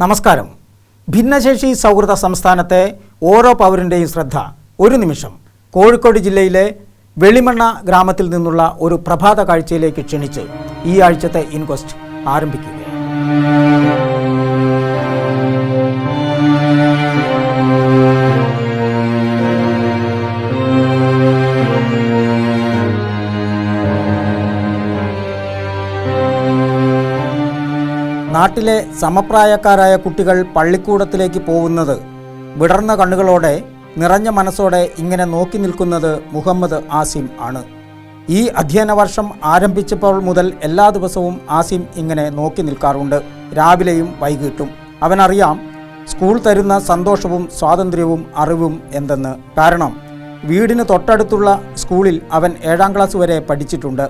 നമസ്കാരം. ഭിന്നശേഷി സൗഹൃദ സംസ്ഥാനത്തെ ഓരോ പൗരൻ്റെയും ശ്രദ്ധ ഒരു നിമിഷം കോഴിക്കോട് ജില്ലയിലെ വെളിമണ്ണ ഗ്രാമത്തിൽ നിന്നുള്ള ഒരു പ്രഭാത കാഴ്ചയിലേക്ക് ക്ഷണിച്ച് ഈ ആഴ്ചത്തെ ഇൻക്വസ്റ്റ് ആരംഭിക്കുകയാണ്. നാട്ടിലെ സമപ്രായക്കാരായ കുട്ടികൾ പള്ളിക്കൂടത്തിലേക്ക് പോകുന്നത് വിടർന്ന കണ്ണുകളോടെ നിറഞ്ഞ മനസ്സോടെ ഇങ്ങനെ നോക്കി നിൽക്കുന്നത് മുഹമ്മദ് ആസിം ആണ്. ഈ അധ്യയന വർഷം ആരംഭിച്ചപ്പോൾ മുതൽ എല്ലാ ദിവസവും ആസിം ഇങ്ങനെ നോക്കി നിൽക്കാറുണ്ട്, രാവിലെയും വൈകിട്ടും. അവനറിയാം സ്കൂൾ തരുന്ന സന്തോഷവും സ്വാതന്ത്ര്യവും അറിവും എന്തെന്ന്. കാരണം വീടിന് തൊട്ടടുത്തുള്ള സ്കൂളിൽ അവൻ 7ാം ക്ലാസ് വരെ പഠിച്ചിട്ടുണ്ട്.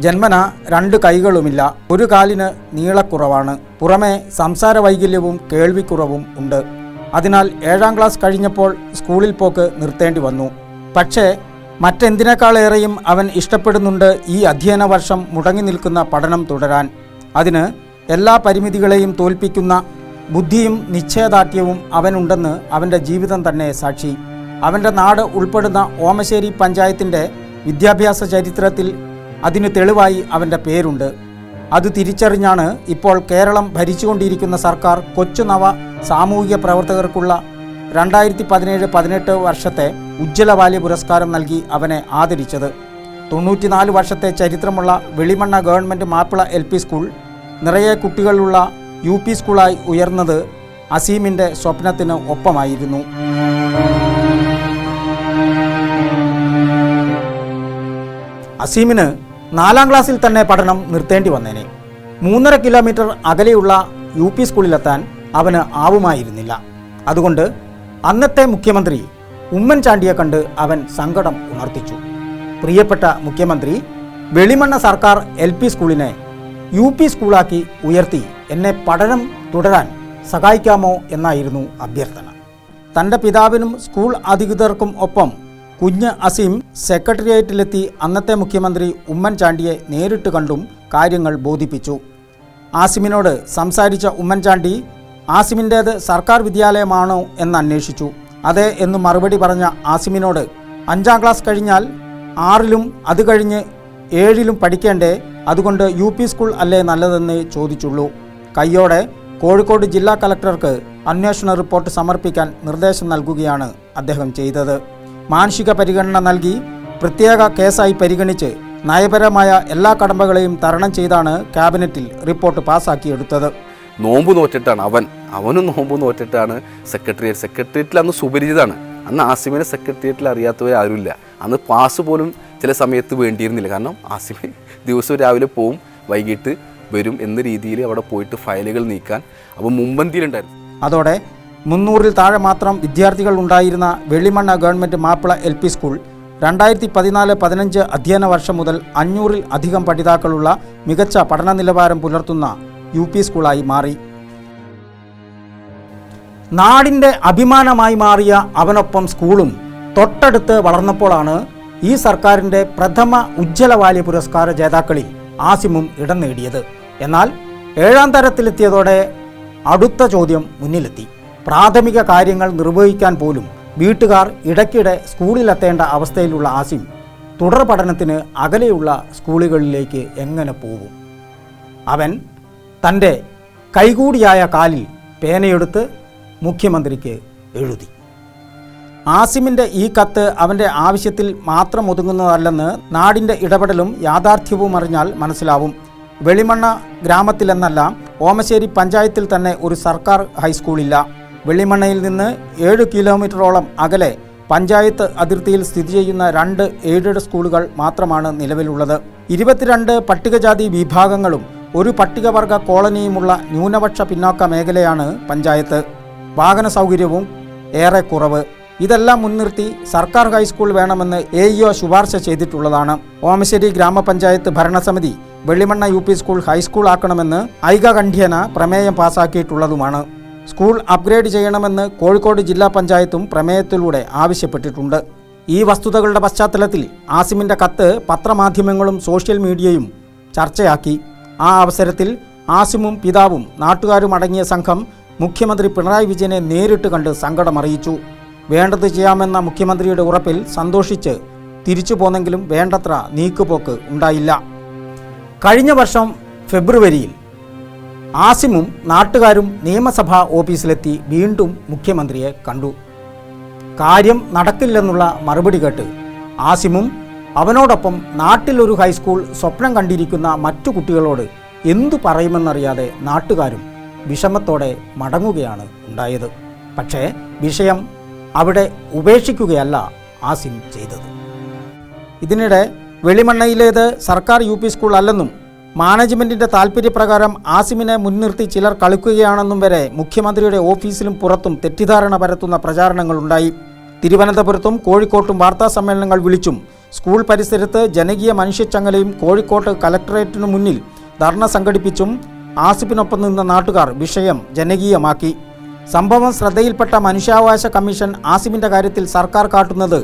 ജന്മന 2 കൈകളുമില്ല, ഒരു കാലിന് നീളക്കുറവാണ്, പുറമെ സംസാര വൈകല്യവും കേൾവിക്കുറവും ഉണ്ട്. അതിനാൽ 7ാം ക്ലാസ് കഴിഞ്ഞപ്പോൾ സ്കൂളിൽ പോക്ക് നിർത്തേണ്ടി വന്നു. പക്ഷേ മറ്റെന്തിനേക്കാളേറെയും അവൻ ഇഷ്ടപ്പെടുന്നുണ്ട് ഈ അധ്യയന വർഷം മുടങ്ങി നിൽക്കുന്ന പഠനം തുടരാൻ. അതിന് എല്ലാ പരിമിതികളെയും തോൽപ്പിക്കുന്ന ബുദ്ധിയും നിശ്ചയദാർഢ്യവും അവനുണ്ടെന്ന് അവൻ്റെ ജീവിതം തന്നെ സാക്ഷി. അവൻ്റെ നാട് ഉൾപ്പെടുന്ന ഓമശ്ശേരി പഞ്ചായത്തിൻ്റെ വിദ്യാഭ്യാസ ചരിത്രത്തിൽ അതിന് തെളിവായി അവൻ്റെ പേരുണ്ട്. അത് തിരിച്ചറിഞ്ഞാണ് ഇപ്പോൾ കേരളം ഭരിച്ചുകൊണ്ടിരിക്കുന്ന സർക്കാർ കൊച്ചു നവ സാമൂഹിക പ്രവർത്തകർക്കുള്ള 2017-18 വർഷത്തെ ഉജ്ജ്വല ബാല്യ പുരസ്കാരം നൽകി അവനെ ആദരിച്ചത്. 94 വർഷത്തെ ചരിത്രമുള്ള Velimanna government Mappila LP school നിറയെ കുട്ടികളുള്ള UP സ്കൂളായി ഉയർന്നത് അസീമിൻ്റെ സ്വപ്നത്തിന് ഒപ്പമായിരുന്നു. അസീമിന് 4ാം ക്ലാസ്സിൽ തന്നെ പഠനം നിർത്തേണ്ടി വന്നേനെ. 3.5 കിലോമീറ്റർ അകലെയുള്ള UP സ്കൂളിലെത്താൻ അവന് ആവുമായിരുന്നില്ല. അതുകൊണ്ട് അന്നത്തെ മുഖ്യമന്ത്രി ഉമ്മൻചാണ്ടിയെ കണ്ട് അവൻ സങ്കടം ഉണർത്തിച്ചു. പ്രിയപ്പെട്ട മുഖ്യമന്ത്രി, വെളിമണ്ണ സർക്കാർ LP സ്കൂളിനെ UP സ്കൂളാക്കി ഉയർത്തി എന്നെ പഠനം തുടരാൻ സഹായിക്കാമോ എന്നായിരുന്നു അഭ്യർത്ഥന. തൻ്റെ പിതാവിനും സ്കൂൾ അധികൃതർക്കും ഒപ്പം കുഞ്ഞ് അസീം സെക്രട്ടേറിയറ്റിലെത്തി അന്നത്തെ മുഖ്യമന്ത്രി ഉമ്മൻചാണ്ടിയെ നേരിട്ട് കണ്ടും കാര്യങ്ങൾ ബോധിപ്പിച്ചു. ആസിമിനോട് സംസാരിച്ച ഉമ്മൻചാണ്ടി ആസിമിൻ്റേത് സർക്കാർ വിദ്യാലയമാണോ എന്ന് അന്വേഷിച്ചു. അതെ എന്ന് മറുപടി പറഞ്ഞ ആസിമിനോട് 5ാം ക്ലാസ് കഴിഞ്ഞാൽ 6ലും അത് കഴിഞ്ഞ് 7ലും പഠിക്കേണ്ടേ, അതുകൊണ്ട് UP സ്കൂൾ അല്ലേ നല്ലതെന്ന് ചോദിച്ചുള്ളൂ. കയ്യോടെ കോഴിക്കോട് ജില്ലാ കളക്ടർക്ക് അന്വേഷണ റിപ്പോർട്ട് സമർപ്പിക്കാൻ നിർദ്ദേശം നൽകുകയാണ് അദ്ദേഹം ചെയ്തത്. മാനുഷിക പരിഗണന നൽകി പ്രത്യേക കേസായി പരിഗണിച്ച് നയപരമായ എല്ലാ കടമ്പകളെയും തരണം ചെയ്താണ് ക്യാബിനറ്റിൽ റിപ്പോർട്ട് പാസ്സാക്കിയെടുത്തത്. നോമ്പ് നോറ്റിട്ടാണ് അവനും നോമ്പ് നോറ്റിട്ടാണ് സെക്രട്ടേറിയറ്റിൽ അന്ന് സുപരിചിതമാണ്. അന്ന് ആസിമിനെ സെക്രട്ടേറിയറ്റിൽ അറിയാത്തവർ ആരുമില്ല. അന്ന് പാസ് പോലും ചില സമയത്ത് വേണ്ടിയിരുന്നില്ല. കാരണം ആസിമി ദിവസവും രാവിലെ പോവും, വൈകിട്ട് വരും എന്ന രീതിയിൽ അവിടെ പോയിട്ട് ഫയലുകൾ നീക്കാൻ അപ്പോൾ മുൻപന്തിയിലുണ്ടായിരുന്നു. അതോടെ 300-ൽ താഴെ മാത്രം വിദ്യാർത്ഥികൾ ഉണ്ടായിരുന്ന Velimanna government Mappila LP school 2014-15 അധ്യയന വർഷം മുതൽ 500-ൽ അധികം പഠിതാക്കളുള്ള മികച്ച പഠന നിലവാരം പുലർത്തുന്ന UP സ്കൂളായി മാറി. നാടിൻ്റെ അഭിമാനമായി മാറിയ അവനൊപ്പം സ്കൂളും തൊട്ടടുത്ത് വളർന്നപ്പോഴാണ് ഈ സർക്കാരിൻ്റെ പ്രഥമ ഉജ്ജ്വല ബാല്യ പുരസ്കാര ജേതാക്കളിൽ ആസിമും ഇടം നേടിയത്. എന്നാൽ 7ാം തരത്തിലെത്തിയതോടെ അടുത്ത ചോദ്യം മുന്നിലെത്തി. പ്രാഥമിക കാര്യങ്ങൾ നിർവഹിക്കാൻ പോലും വീട്ടുകാർ ഇടയ്ക്കിടെ സ്കൂളിലെത്തേണ്ട അവസ്ഥയിലുള്ള ആസിം തുടർ പഠനത്തിന് അകലെയുള്ള സ്കൂളുകളിലേക്ക് എങ്ങനെ പോകും? അവൻ തൻ്റെ കൈകൂടിയായ കാലിൽ പേനയെടുത്ത് മുഖ്യമന്ത്രിക്ക് എഴുതി. ആസിമിൻ്റെ ഈ കത്ത് അവൻ്റെ ആവശ്യത്തിൽ മാത്രം ഒതുങ്ങുന്നതല്ലെന്ന് നാടിൻ്റെ ഇടപെടലും യാഥാർത്ഥ്യവും അറിഞ്ഞാൽ മനസ്സിലാവും. വെളിമണ്ണ ഗ്രാമത്തിലെന്നല്ല, ഓമശ്ശേരി പഞ്ചായത്തിൽ തന്നെ ഒരു സർക്കാർ ഹൈസ്കൂളില്ല. വെളിമണ്ണയിൽ നിന്ന് 7 കിലോമീറ്ററോളം അകലെ പഞ്ചായത്ത് അതിർത്തിയിൽ സ്ഥിതി ചെയ്യുന്ന 2 എയ്ഡഡ് സ്കൂളുകൾ മാത്രമാണ് നിലവിലുള്ളത്. 22 പട്ടികജാതി വിഭാഗങ്ങളും ഒരു പട്ടികവർഗ കോളനിയുമുള്ള ന്യൂനപക്ഷ പിന്നോക്ക മേഖലയാണ് പഞ്ചായത്ത്. വാഹന സൗകര്യവും ഏറെ കുറവ്. ഇതെല്ലാം മുൻനിർത്തി സർക്കാർ ഹൈസ്കൂൾ വേണമെന്ന് AEO ശുപാർശ ചെയ്തിട്ടുള്ളതാണ്. ഓമശ്ശേരി ഗ്രാമപഞ്ചായത്ത് ഭരണസമിതി വെളിമണ്ണ UP സ്കൂൾ ഹൈസ്കൂൾ ആക്കണമെന്ന് ഐകകണ്ഠ്യേന പ്രമേയം പാസാക്കിയിട്ടുള്ളതുമാണ്. സ്കൂൾ അപ്ഗ്രേഡ് ചെയ്യണമെന്ന് കോഴിക്കോട് ജില്ലാ പഞ്ചായത്തും പ്രമേയത്തിലൂടെ ആവശ്യപ്പെട്ടിട്ടുണ്ട്. ഈ വസ്തുതകളുടെ പശ്ചാത്തലത്തിൽ ആസിമിൻ്റെ കത്ത് പത്രമാധ്യമങ്ങളും സോഷ്യൽ മീഡിയയും ചർച്ചയാക്കി. ആ അവസരത്തിൽ ആസിമും പിതാവും നാട്ടുകാരും അടങ്ങിയ സംഘം മുഖ്യമന്ത്രി പിണറായി വിജയനെ നേരിട്ട് കണ്ട് സങ്കടമറിയിച്ചു. വേണ്ടത് ചെയ്യാമെന്ന മുഖ്യമന്ത്രിയുടെ ഉറപ്പിൽ സന്തോഷിച്ച് തിരിച്ചു പോന്നെങ്കിലും വേണ്ടത്ര നീക്കുപോക്ക് ഉണ്ടായില്ല. കഴിഞ്ഞ വർഷം ഫെബ്രുവരിയിൽ ആസിമും നാട്ടുകാരും നിയമസഭാ ഓഫീസിലെത്തി വീണ്ടും മുഖ്യമന്ത്രിയെ കണ്ടു. കാര്യം നടക്കില്ലെന്നുള്ള മറുപടി കേട്ട് ആസിമും അവനോടൊപ്പം നാട്ടിലൊരു ഹൈസ്കൂൾ സ്വപ്നം കണ്ടിരിക്കുന്ന മറ്റു കുട്ടികളോട് എന്തു പറയുമെന്നറിയാതെ നാട്ടുകാരും വിഷമത്തോടെ മടങ്ങുകയാണ് ഉണ്ടായത്. പക്ഷേ വിഷയം അവിടെ ഉപേക്ഷിക്കുകയല്ല ആസിം ചെയ്തത്. ഇതിനിടെ വെളിമണ്ണയിലേത് സർക്കാർ യു പി സ്കൂൾ അല്ലെന്നും മാനേജ്മെൻറ്റിൻ്റെ താൽപ്പര്യപ്രകാരം ആസിമിനെ മുൻനിർത്തി ചിലർ കളിക്കുകയാണെന്നും വരെ മുഖ്യമന്ത്രിയുടെ ഓഫീസിലും പുറത്തും തെറ്റിദ്ധാരണ പരത്തുന്ന പ്രചാരണങ്ങളുണ്ടായി. തിരുവനന്തപുരത്തും കോഴിക്കോട്ടും വാർത്താ സമ്മേളനങ്ങൾ വിളിച്ചും സ്കൂൾ പരിസരത്ത് ജനകീയ മനുഷ്യച്ചങ്ങലയും കോഴിക്കോട്ട് കലക്ടറേറ്റിനു മുന്നിൽ ധർണ സംഘടിപ്പിച്ചും ആസിഫിനൊപ്പം നിന്ന നാട്ടുകാർ വിഷയം ജനകീയമാക്കി. സംഭവം ശ്രദ്ധയിൽപ്പെട്ട മനുഷ്യാവകാശ കമ്മീഷൻ ആസിമിൻ്റെ കാര്യത്തിൽ സർക്കാർ കാട്ടുന്നത്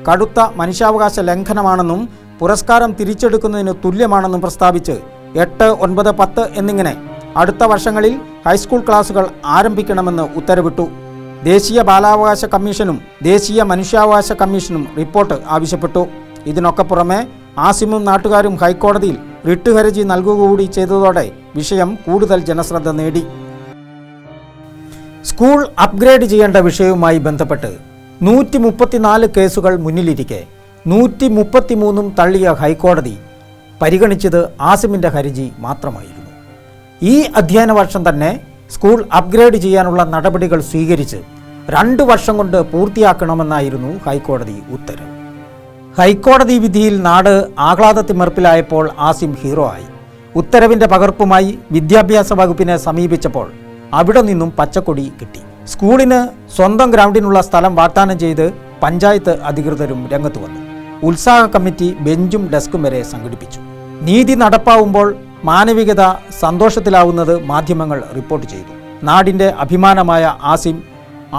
കടുത്ത മനുഷ്യാവകാശ ലംഘനമാണെന്നും പുരസ്കാരം തിരിച്ചെടുക്കുന്നതിന് തുല്യമാണെന്നും പ്രസ്താവിച്ച് 8, 9, 10 എന്നിങ്ങനെ അടുത്ത വർഷങ്ങളിൽ ഹൈസ്കൂൾ ക്ലാസുകൾ ആരംഭിക്കണമെന്ന് ഉത്തരവിട്ടു. ദേശീയ ബാലാവകാശ കമ്മീഷനും ദേശീയ മനുഷ്യാവകാശ കമ്മീഷനും റിപ്പോർട്ട് ആവശ്യപ്പെട്ടു. ഇതിനൊക്കെ പുറമെ ആസിമും നാട്ടുകാരും ഹൈക്കോടതിയിൽ റിട്ട് ഹർജി നൽകുക കൂടി ചെയ്തതോടെ വിഷയം കൂടുതൽ ജനശ്രദ്ധ നേടി. സ്കൂൾ അപ്ഗ്രേഡ് ചെയ്യേണ്ട വിഷയവുമായി ബന്ധപ്പെട്ട് 134 കേസുകൾ മുന്നിലിരിക്കെ 133 തള്ളിയ ഹൈക്കോടതി പരിഗണിച്ചത് ആസിമിൻ്റെ ഹർജി മാത്രമായിരുന്നു. ഈ അധ്യയന വർഷം തന്നെ സ്കൂൾ അപ്ഗ്രേഡ് ചെയ്യാനുള്ള നടപടികൾ സ്വീകരിച്ച് 2 വർഷം കൊണ്ട് പൂർത്തിയാക്കണമെന്നായിരുന്നു ഹൈക്കോടതി ഉത്തരവ്. ഹൈക്കോടതി വിധിയിൽ നാട് ആഹ്ലാദത്തിമർപ്പിലായപ്പോൾ ആസിം ഹീറോ ആയി. ഉത്തരവിൻ്റെ പകർപ്പുമായി വിദ്യാഭ്യാസ വകുപ്പിനെ സമീപിച്ചപ്പോൾ അവിടെ നിന്നും പച്ചക്കൊടി കിട്ടി. സ്കൂളിന് സ്വന്തം ഗ്രൗണ്ടിനുള്ള സ്ഥലം വാഗ്ദാനം ചെയ്ത് പഞ്ചായത്ത് അധികൃതരും രംഗത്ത് വന്നു. ഉത്സാഹ കമ്മിറ്റി ബെഞ്ചും ഡെസ്കും വരെ സംഘടിപ്പിച്ചു. നീതി നടപ്പാവുമ്പോൾ മാനവികത സന്തോഷത്തിലാവുന്നത് മാധ്യമങ്ങൾ റിപ്പോർട്ട് ചെയ്തു. നാടിൻ്റെ അഭിമാനമായ ആസിം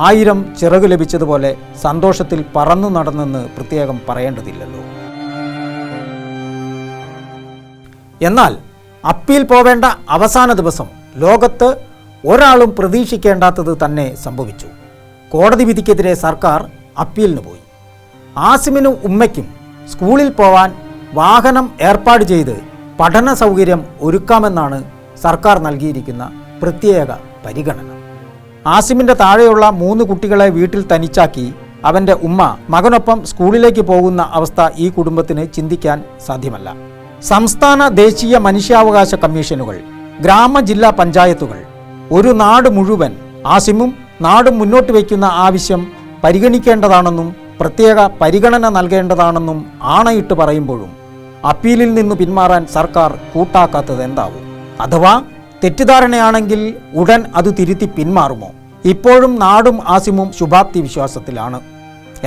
1000 ചിറക് ലഭിച്ചതുപോലെ സന്തോഷത്തിൽ പറന്നു നടന്നെന്ന് പ്രത്യേകം പറയേണ്ടതില്ലല്ലോ. എന്നാൽ അപ്പീൽ പോവേണ്ട അവസാന ദിവസം ലോകത്ത് ഒരാളും പ്രതീക്ഷിക്കേണ്ടാത്തത് തന്നെ സംഭവിച്ചു. കോടതി വിധിക്കെതിരെ സർക്കാർ അപ്പീലിന് പോയി. ആസിമിനും ഉമ്മയ്ക്കും സ്കൂളിൽ പോവാൻ വാഹനം ഏർപ്പാട് ചെയ്ത് പഠന സൗകര്യം ഒരുക്കാമെന്നാണ് സർക്കാർ നൽകിയിരിക്കുന്ന പ്രത്യേക പരിഗണന. ആസിമിൻ്റെ താഴെയുള്ള 3 കുട്ടികളെ വീട്ടിൽ തനിച്ചാക്കി അവൻ്റെ ഉമ്മ മകനൊപ്പം സ്കൂളിലേക്ക് പോകുന്ന അവസ്ഥ ഈ കുടുംബത്തിന് ചിന്തിക്കാൻ സാധ്യമല്ല. സംസ്ഥാന ദേശീയ മനുഷ്യാവകാശ കമ്മീഷനുകൾ, ഗ്രാമ-ജില്ലാ പഞ്ചായത്തുകൾ, ഒരു നാട് മുഴുവൻ ആസിമും നാടും മുന്നോട്ട് വയ്ക്കുന്ന ആവശ്യം പരിഗണിക്കേണ്ടതാണെന്നും പ്രത്യേക പരിഗണന നൽകേണ്ടതാണെന്നും ആണയിട്ട് പറയുമ്പോഴും അപ്പീലിൽ നിന്ന് പിന്മാറാൻ സർക്കാർ കൂട്ടാക്കാത്തത് എന്താവും? അഥവാ തെറ്റിദ്ധാരണയാണെങ്കിൽ ഉടൻ അത് തിരുത്തി പിന്മാറുമോ? ഇപ്പോഴും നാടും ആസിമും ശുഭാപ്തി വിശ്വാസത്തിലാണ്.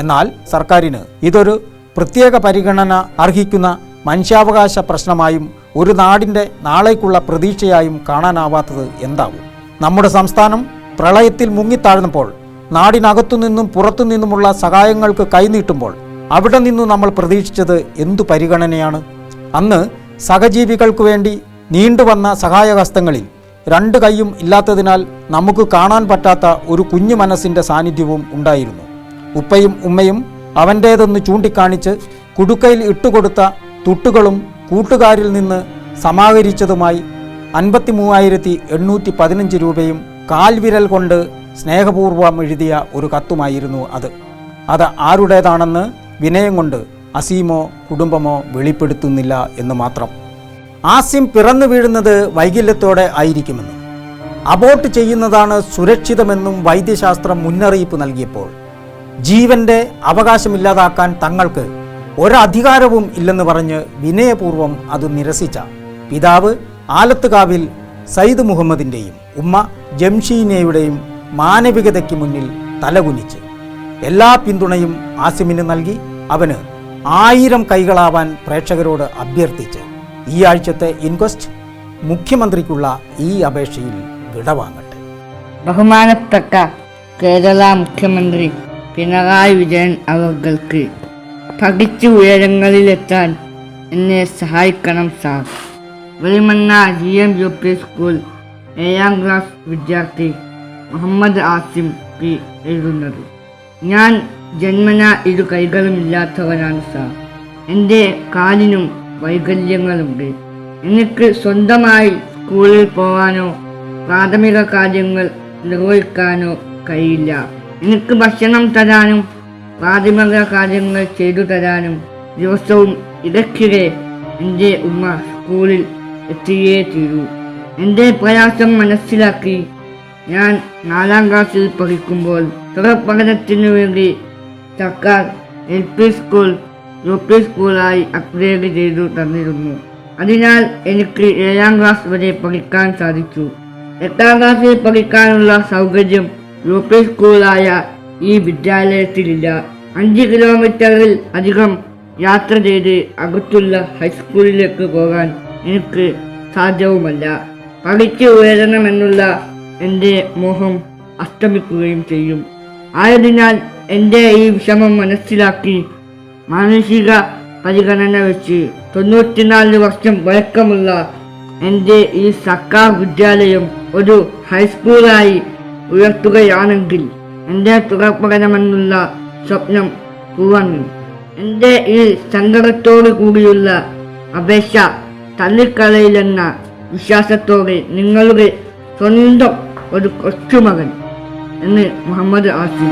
എന്നാൽ സർക്കാരിന് ഇതൊരു പ്രത്യേക പരിഗണന അർഹിക്കുന്ന മനുഷ്യാവകാശ പ്രശ്നമായും ഒരു നാടിൻ്റെ നാളേക്കുള്ള പ്രതീക്ഷയായും കാണാനാവാത്തത് എന്താവും? നമ്മുടെ സംസ്ഥാനം പ്രളയത്തിൽ മുങ്ങിത്താഴ്ന്നപ്പോൾ നാടിനകത്തുനിന്നും പുറത്തുനിന്നുമുള്ള സഹായങ്ങൾക്ക് കൈനീട്ടുമ്പോൾ അവിടെ നിന്നു നമ്മൾ പ്രതീക്ഷിച്ചത് എന്തു പരിഗണനയാണ്? അന്ന് സഹജീവികൾക്കു വേണ്ടി നീണ്ടുവന്ന സഹായഹസ്തങ്ങളിൽ 2 കൈയും ഇല്ലാത്തതിനാൽ നമുക്ക് കാണാൻ പറ്റാത്ത ഒരു കുഞ്ഞു മനസ്സിൻ്റെ സാന്നിധ്യവും ഉണ്ടായിരുന്നു. ഉപ്പയും ഉമ്മയും അവൻ്റേതെന്ന് ചൂണ്ടിക്കാണിച്ച് കുടുക്കയിൽ ഇട്ടുകൊടുത്ത തുട്ടുകളും കൂട്ടുകാരിൽ നിന്ന് സമാഹരിച്ചതുമായി 53,815 രൂപയും കാൽവിരൽ കൊണ്ട് സ്നേഹപൂർവ്വം എഴുതിയ ഒരു കത്തുമായിരുന്നു അത് ആരുടേതാണെന്ന് വിനയം കൊണ്ട് അസീമോ കുടുംബമോ വെളിപ്പെടുത്തുന്നില്ല എന്ന് മാത്രം. ആസിം പിറന്നു വീഴുന്നത് വൈകല്യത്തോടെ ആയിരിക്കുമെന്നും അബോർട്ട് ചെയ്യുന്നതാണ് സുരക്ഷിതമെന്നും വൈദ്യശാസ്ത്രം മുന്നറിയിപ്പ് നൽകിയപ്പോൾ ജീവൻ്റെ അവകാശമില്ലാതാക്കാൻ തങ്ങൾക്ക് ഒരധികാരവും ഇല്ലെന്ന് പറഞ്ഞ് വിനയപൂർവ്വം അത് നിരസിച്ച പിതാവ് ആലത്തുകാവിൽ സയ്യിദ് മുഹമ്മദിൻ്റെയും ഉമ്മ ജംഷീനയുടെയും മാനവികതയ്ക്ക് മുന്നിൽ തലകുനിച്ച് എല്ലാ പിന്തുണയും ആസിമിന് നൽകി അവന് 1000 കൈകളാവാൻ പ്രേക്ഷകരോട് അഭ്യർത്ഥിച്ച് ഈ ആഴ്ചത്തെ ഇൻക്വസ്റ്റ് മുഖ്യമന്ത്രിക്കുള്ള ഈ അപേക്ഷയിൽ വിടവാങ്ങട്ടെ. ബഹുമാനപ്പെട്ട കേരള മുഖ്യമന്ത്രി പിണറായി വിജയൻ അവർക്ക് പഠിച്ച് ഉയരങ്ങളിലെത്താൻ എന്നെ സഹായിക്കണം sir. Velimanna GM UP school 7ാം class വിദ്യാർത്ഥി മുഹമ്മദ് ആസിം പി എഴുതുന്നത്. ഞാൻ ജന്മന ഇരു കൈകളുമില്ലാത്തവനാണ് സാർ. എൻ്റെ കാലിനും വൈകല്യങ്ങളുണ്ട്. എനിക്ക് സ്വന്തമായി സ്കൂളിൽ പോകാനോ പ്രാഥമിക കാര്യങ്ങൾ നിർവഹിക്കാനോ കഴിയില്ല. എനിക്ക് ഭക്ഷണം തരാനും പ്രാഥമിക കാര്യങ്ങൾ ചെയ്തു തരാനും ദിവസവും ഇടയ്ക്കിടെ എൻ്റെ ഉമ്മ സ്കൂളിൽ എത്തിയേ തീരൂ. എൻ്റെ പ്രയാസം മനസ്സിലാക്കി ഞാൻ 4ാം ക്ലാസ്സിൽ പഠിക്കുമ്പോൾ തുടർപഠനത്തിനു വേണ്ടി സർക്കാർ LP സ്കൂൾ UP സ്കൂളായി അപ്ഗ്രേഡ് ചെയ്തു തന്നിരുന്നു. അതിനാൽ എനിക്ക് 7ാം ക്ലാസ് വരെ പഠിക്കാൻ സാധിച്ചു. 8ാം ക്ലാസ്സിൽ പഠിക്കാനുള്ള സൗകര്യം UP സ്കൂളായ ഈ വിദ്യാലയത്തിലില്ല. 5 കിലോമീറ്ററിൽ അധികം യാത്ര ചെയ്ത് അടുത്തുള്ള ഹൈസ്കൂളിലേക്ക് പോകാൻ എനിക്ക് സാധ്യവുമല്ല. പഠിച്ച് ഉയരണമെന്നുള്ള എൻ്റെ മോഹം അസ്തമിക്കുകയും ചെയ്യും. ആയതിനാൽ എൻ്റെ ഈ വിഷമം മനസ്സിലാക്കി മാനസിക പരിഗണന വെച്ച് 94 വർഷം പഴക്കമുള്ള എൻ്റെ ഈ സർക്കാർ വിദ്യാലയം ഒരു ഹൈസ്കൂളായി ഉയർത്തുകയാണെങ്കിൽ എൻ്റെ തുടർപഠനമെന്നുള്ള സ്വപ്നം പൂവന്നു. എൻ്റെ ഈ സങ്കടത്തോടു കൂടിയുള്ള അപേക്ഷ തള്ളിക്കളയില്ലെന്ന വിശ്വാസത്തോടെ നിങ്ങളുടെ സ്വന്തം ഒരു കൊച്ചുമകൻ എന്ന് മുഹമ്മദ് ആസിം.